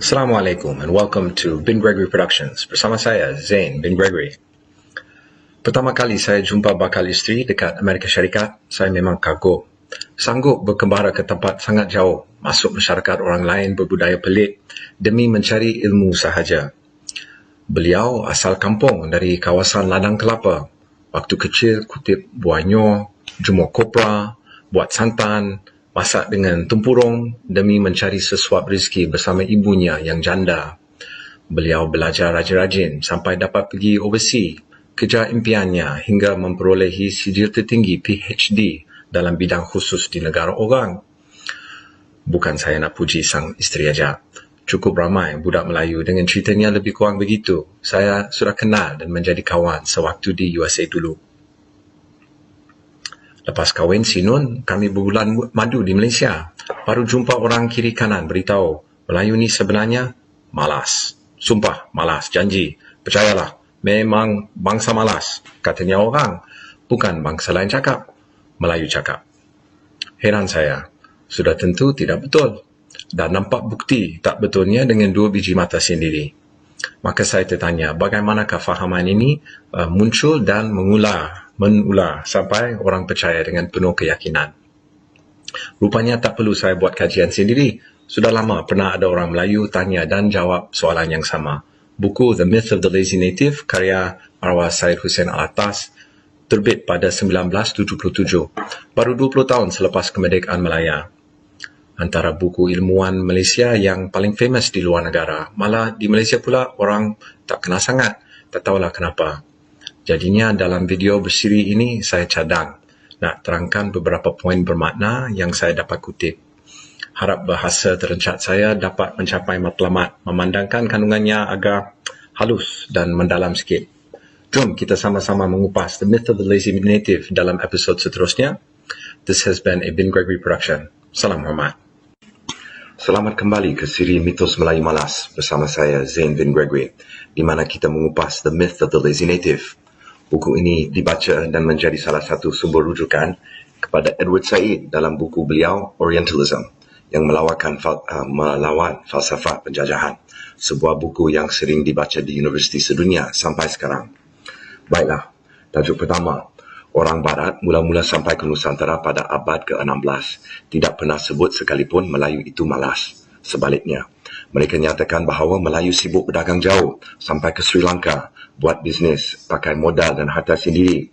Assalamualaikum and welcome to Bin Gregory Productions. Bersama saya, Zain bin Gregory. Pertama kali saya jumpa bakal isteri dekat Amerika Syarikat, saya memang kagum. Sanggup berkembara ke tempat sangat jauh, masuk masyarakat orang lain berbudaya pelik demi mencari ilmu sahaja. Beliau asal kampung dari kawasan ladang kelapa. Waktu kecil kutip buah nyor, jumur kopra, buat santan, masak dengan tempurung demi mencari sesuap rezeki bersama ibunya yang janda. Beliau belajar rajin-rajin sampai dapat pergi overseas, kejar impiannya hingga memperolehi sijil tertinggi PhD dalam bidang khusus di negara orang. Bukan saya nak puji sang isteri aja. Cukup ramai budak Melayu dengan ceritanya lebih kurang begitu. Saya sudah kenal dan menjadi kawan sewaktu di USA dulu. Lepas kahwin si Nun, kami berbulan madu di Malaysia. Baru jumpa orang kiri kanan beritahu, Melayu ni sebenarnya malas. Sumpah, malas, janji. Percayalah, memang bangsa malas. Katanya orang, bukan bangsa lain cakap. Melayu cakap. Heran saya, sudah tentu tidak betul. Dan nampak bukti tak betulnya dengan dua biji mata sendiri. Maka saya tertanya, bagaimanakah fahaman ini muncul dan mengular sampai orang percaya dengan penuh keyakinan. Rupanya tak perlu saya buat kajian sendiri. Sudah lama pernah ada orang Melayu tanya dan jawab soalan yang sama. Buku The Myth of the Lazy Native karya arwah Syed Hussein Alatas terbit pada 1977, baru 20 tahun selepas kemerdekaan Malaya. Antara buku ilmuwan Malaysia yang paling famous di luar negara. Malah di Malaysia pula orang tak kenal sangat. Tak tahulah kenapa. Jadinya dalam video bersiri ini saya cadang nak terangkan beberapa poin bermakna yang saya dapat kutip. Harap bahasa terencat saya dapat mencapai matlamat, memandangkan kandungannya agak halus dan mendalam sikit. Jom kita sama-sama mengupas The Myth of the Lazy Native dalam episod seterusnya. This has been a Bin Gregory production. Salam hormat. Selamat kembali ke siri Mitos Melayu Malas bersama saya Zain bin Gregory, di mana kita mengupas The Myth of the Lazy Native. Buku ini dibaca dan menjadi salah satu sumber rujukan kepada Edward Said dalam buku beliau Orientalism yang melawan falsafah penjajahan, sebuah buku yang sering dibaca di universiti sedunia sampai sekarang. Baiklah, tajuk pertama. Orang Barat mula-mula sampai ke Nusantara pada abad ke-16 tidak pernah sebut sekalipun Melayu itu malas. Sebaliknya, mereka nyatakan bahawa Melayu sibuk berdagang jauh sampai ke Sri Lanka, buat bisnes, pakai modal dan harta sendiri,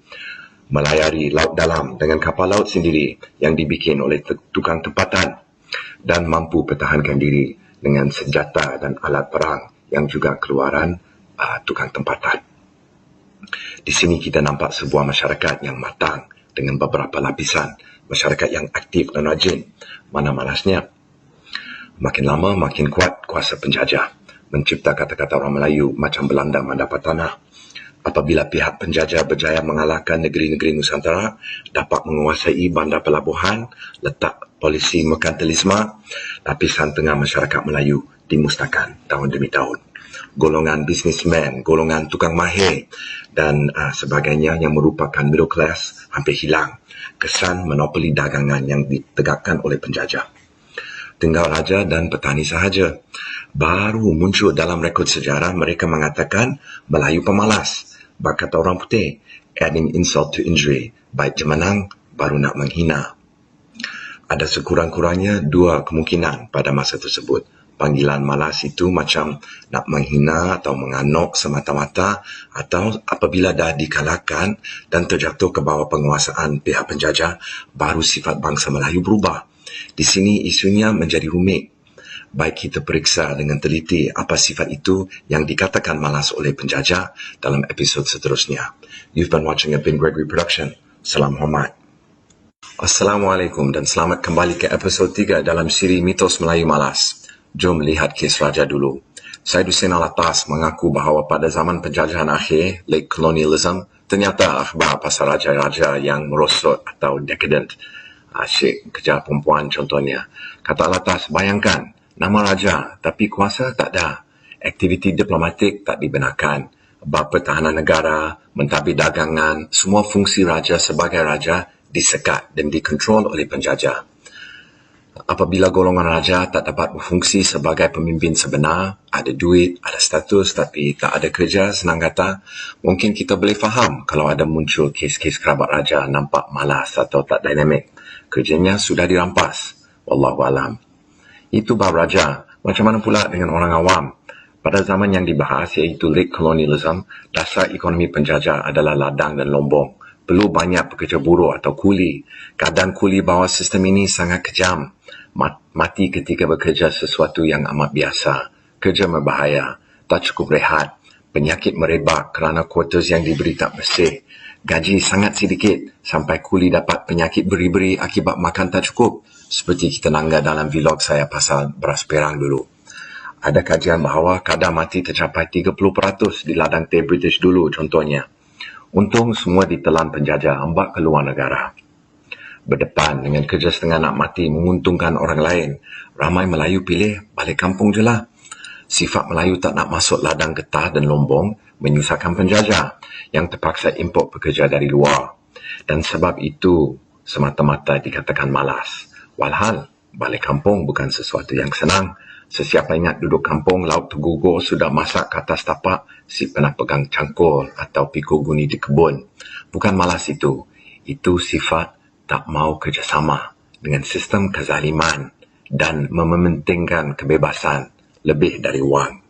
melayari laut dalam dengan kapal laut sendiri yang dibikin oleh tukang tempatan dan mampu pertahankan diri dengan senjata dan alat perang yang juga keluaran tukang tempatan. Di sini kita nampak sebuah masyarakat yang matang dengan beberapa lapisan, masyarakat yang aktif dan rajin. Mana malasnya? Makin lama makin kuat kuasa penjajah mencipta kata-kata orang Melayu macam Belanda mendapat tanah. Apabila pihak penjajah berjaya mengalahkan negeri-negeri Nusantara, dapat menguasai bandar pelabuhan, letak polisi merkantilisme, lapisan tengah masyarakat Melayu dimusnahkan tahun demi tahun. Golongan bisnismen, golongan tukang mahir dan sebagainya yang merupakan middle class hampir hilang. Kesan monopoli dagangan yang ditegakkan oleh penjajah. Tinggal raja dan petani sahaja. Baru muncul dalam rekod sejarah mereka mengatakan Melayu pemalas. Berkata orang putih, adding insult to injury. Baik jemenang, baru nak menghina. Ada sekurang-kurangnya dua kemungkinan pada masa tersebut. Panggilan malas itu macam nak menghina atau menganok semata-mata, atau apabila dah dikalahkan dan terjatuh ke bawah penguasaan pihak penjajah, baru sifat bangsa Melayu berubah. Di sini isunya menjadi rumit. Baik kita periksa dengan teliti apa sifat itu yang dikatakan malas oleh penjajah dalam episod seterusnya. You've been watching a Bin Gregory production. Salam hormat. Assalamualaikum dan selamat kembali ke episod 3 dalam siri Mitos Melayu Malas. Jom lihat kes raja dulu. Syed Hussein Alatas mengaku bahawa pada zaman penjajahan akhir, late colonialism, ternyata akhbar pasal raja-raja yang merosot atau decadent, asyik kejar perempuan contohnya. Kata Alatas, bayangkan, nama raja tapi kuasa tak ada. Aktiviti diplomatik tak dibenarkan. Bab pertahanan negara, mentadbir dagangan, semua fungsi raja sebagai raja disekat dan dikontrol oleh penjajah. Apabila golongan raja tak dapat berfungsi sebagai pemimpin sebenar, ada duit, ada status tapi tak ada kerja, senang kata, mungkin kita boleh faham kalau ada muncul kes-kes kerabat raja nampak malas atau tak dinamik. Kerjanya sudah dirampas. Wallahualam. Itu bab raja. Macam mana pula dengan orang awam? Pada zaman yang dibahas iaitu late colonialism, dasar ekonomi penjajah adalah ladang dan lombong. Perlu banyak pekerja buruh atau kuli. Keadaan kuli bawah sistem ini sangat kejam. Mati ketika bekerja sesuatu yang amat biasa. Kerja berbahaya. Tak cukup rehat. Penyakit merebak kerana kuartus yang diberi tak bersih. Gaji sangat sedikit sampai kuli dapat penyakit beri-beri akibat makan tak cukup. Seperti kita nanggap dalam vlog saya pasal beras perang dulu. Ada kajian bahawa kadar mati tercapai 30% di ladang teh British dulu contohnya. Untung semua ditelan penjajah hembak ke luar negara. Berdepan dengan kerja setengah nak mati menguntungkan orang lain, ramai Melayu pilih balik kampung je lah. Sifat Melayu tak nak masuk ladang getah dan lombong menyusahkan penjajah yang terpaksa import pekerja dari luar. Dan sebab itu semata-mata dikatakan malas. Walhal, balik kampung bukan sesuatu yang senang. Sesiapa ingat duduk kampung, lauk tergugur, sudah masak ke atas tapak, si pernah pegang cangkul atau pikul guni di kebun. Bukan malas itu. Itu sifat tak mau kerjasama dengan sistem kezaliman dan mementingkan kebebasan lebih dari wang.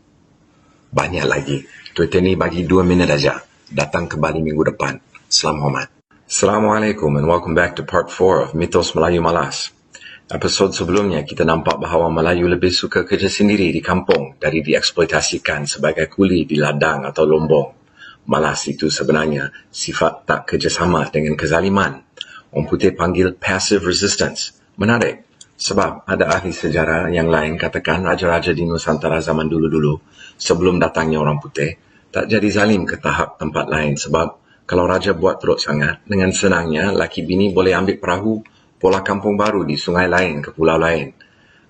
Banyak lagi. Twitter ni bagi 2 minit aja. Datang kembali minggu depan. Salam hormat. Assalamualaikum and welcome back to part 4 of Mitos Melayu Malas. Episod sebelumnya kita nampak bahawa Melayu lebih suka kerja sendiri di kampung dari dieksploitasikan sebagai kuli di ladang atau lombong. Malas itu sebenarnya sifat tak kerjasama dengan kezaliman. Orang putih panggil passive resistance. Menarik. Sebab ada ahli sejarah yang lain katakan raja-raja di Nusantara zaman dulu-dulu sebelum datangnya orang putih tak jadi zalim ke tahap tempat lain. Sebab kalau raja buat teruk sangat, dengan senangnya laki bini boleh ambil perahu pola kampung baru di sungai lain ke pulau lain.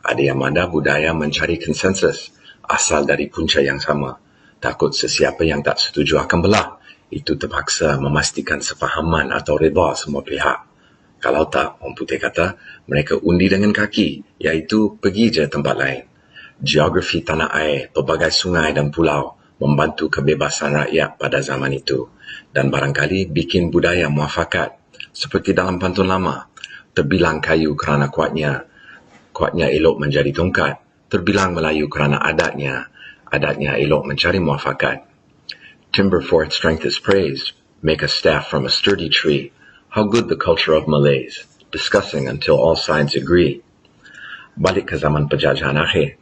Ada yang ada budaya mencari konsensus asal dari punca yang sama. Takut sesiapa yang tak setuju akan belah. Itu terpaksa memastikan sefahaman atau reda semua pihak. Kalau tak, orang putih kata, mereka undi dengan kaki, iaitu pergi je tempat lain. Geografi tanah air, pelbagai sungai dan pulau membantu kebebasan rakyat pada zaman itu. Dan barangkali bikin budaya muafakat. Seperti dalam pantun lama, terbilang kayu kerana kuatnya elok menjadi tongkat. Terbilang Melayu kerana adatnya elok mencari muafakat. Timber for its strength is praised, make a staff from a sturdy tree. How good the culture of Malays, discussing until all sides agree. Balik ke zaman penjajahan akhir.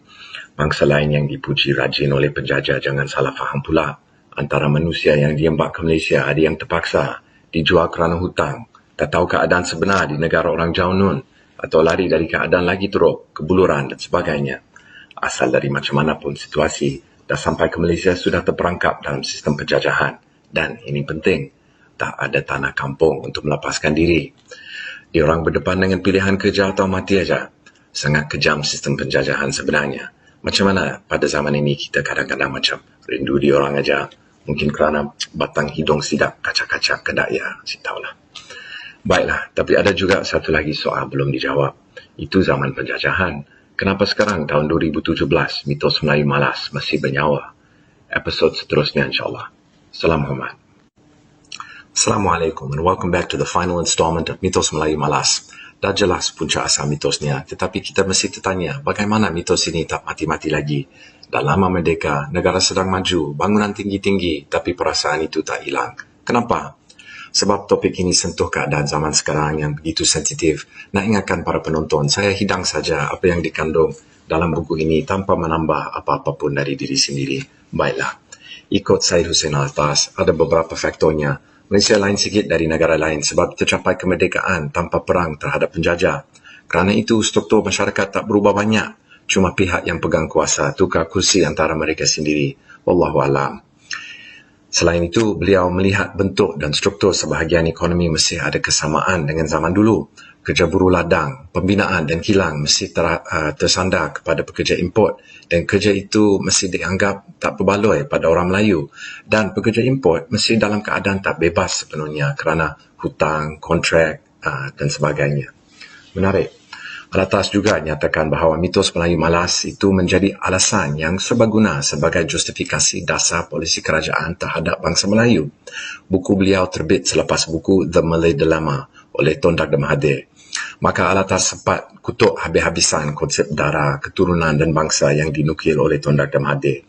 Bangsa lain yang dipuji rajin oleh penjajah jangan salah faham pula. Antara manusia yang diembak ke Malaysia ada yang terpaksa dijual kerana hutang, tak tahu keadaan sebenar di negara orang jauh nun, atau lari dari keadaan lagi teruk, kebuluran dan sebagainya. Asal dari macam mana pun situasi, dah sampai ke Malaysia sudah terperangkap dalam sistem penjajahan. Dan ini penting, tak ada tanah kampung untuk melepaskan diri. Diorang berdepan dengan pilihan kerja atau mati aja. Sangat kejam sistem penjajahan sebenarnya. Macam mana pada zaman ini kita kadang-kadang macam rindu diorang aja. Mungkin kerana batang hidung sidak kacak-kacak kedak ya, si tahulah. Baiklah, tapi ada juga satu lagi soal belum dijawab. Itu zaman penjajahan. Kenapa sekarang tahun 2017 mitos Melayu malas masih bernyawa? Episod seterusnya insyaAllah. Salam hormat. Assalamualaikum and welcome back to the final installment of Mitos Melayu Malas. Dah jelas punca asal mitosnya, tetapi kita mesti tertanya bagaimana mitos ini tak mati-mati lagi. Dah lama merdeka, negara sedang maju, bangunan tinggi-tinggi, tapi perasaan itu tak hilang. Kenapa? Sebab topik ini sentuh keadaan zaman sekarang yang begitu sensitif. Nak ingatkan para penonton, saya hidang saja apa yang dikandung dalam buku ini tanpa menambah apa-apa pun dari diri sendiri. Baiklah, ikut Syed Hussein Alatas, ada beberapa faktornya. Malaysia lain sikit dari negara lain sebab tercapai kemerdekaan tanpa perang terhadap penjajah. Kerana itu, struktur masyarakat tak berubah banyak. Cuma pihak yang pegang kuasa tukar kursi antara mereka sendiri. Wallahualam. Selain itu, beliau melihat bentuk dan struktur sebahagian ekonomi mesti ada kesamaan dengan zaman dulu. Kerja buruh ladang, pembinaan dan kilang mesti tersandar kepada pekerja import dan kerja itu mesti dianggap tak berbaloi pada orang Melayu dan pekerja import mesti dalam keadaan tak bebas sepenuhnya kerana hutang, kontrak dan sebagainya. Menarik. Alatas juga nyatakan bahawa mitos Melayu malas itu menjadi alasan yang serbaguna sebagai justifikasi dasar polisi kerajaan terhadap bangsa Melayu. Buku beliau terbit selepas buku The Malay Dilemma oleh Tun Dr. Mahathir. Maka Alatas sempat kutuk habis-habisan konsep darah, keturunan dan bangsa yang dinukil oleh Tun Dr. Mahathir.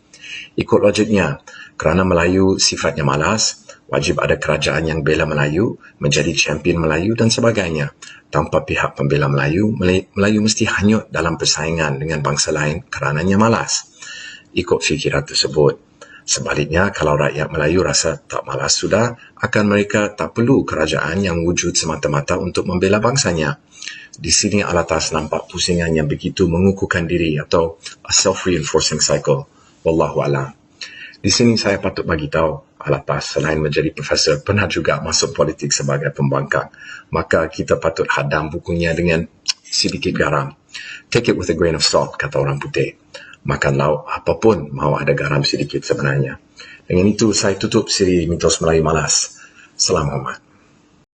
Ikut logiknya, kerana Melayu sifatnya malas, wajib ada kerajaan yang bela Melayu, menjadi champion Melayu dan sebagainya. Tanpa pihak pembela Melayu, Melayu mesti hanyut dalam persaingan dengan bangsa lain kerananya malas. Ikut fikiran tersebut. Sebaliknya, kalau rakyat Melayu rasa tak malas sudah, akan mereka tak perlu kerajaan yang wujud semata-mata untuk membela bangsanya. Di sini Alatas nampak pusingan yang begitu mengukuhkan diri atau a self-reinforcing cycle. Wallahu a'lam. Di sini saya patut bagi tahu, Alatas selain menjadi profesor pernah juga masuk politik sebagai pembangkang. Maka kita patut hadam bukunya dengan sedikit garam. Take it with a grain of salt, kata orang putih. Makan lauk apapun mahu ada garam sedikit sebenarnya. Dengan itu saya tutup siri mitos Melayu malas. Salam hormat.